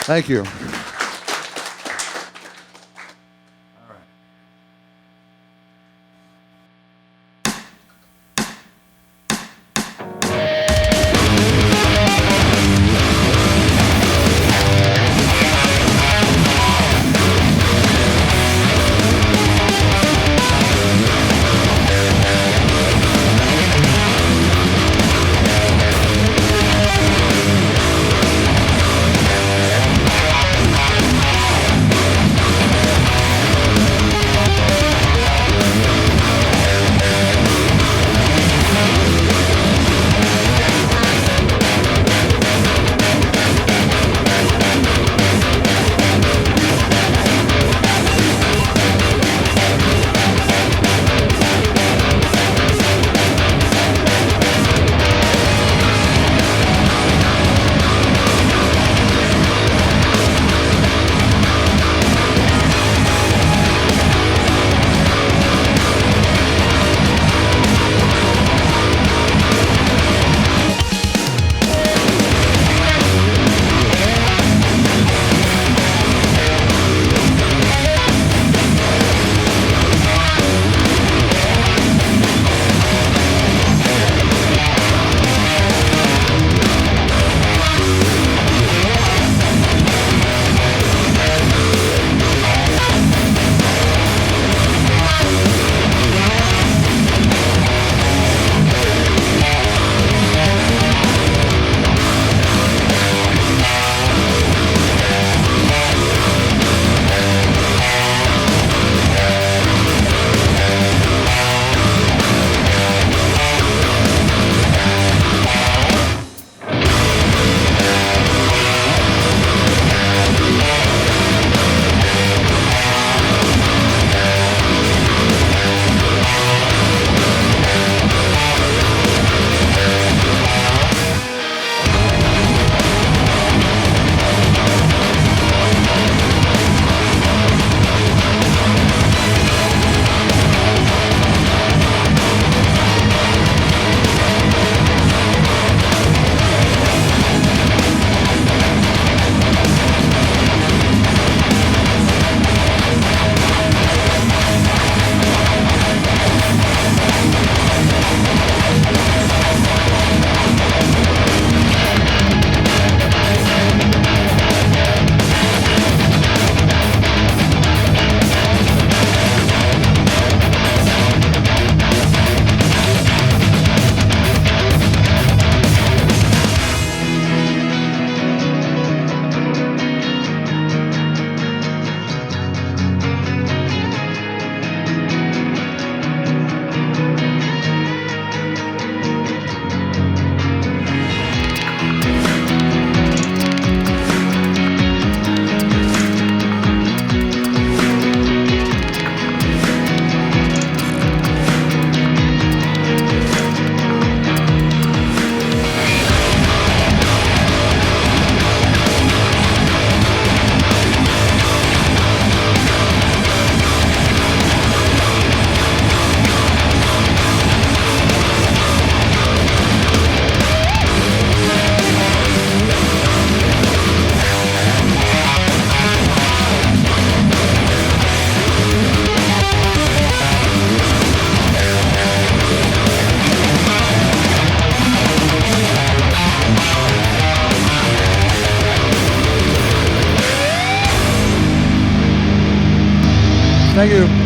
Thank you. Thank you.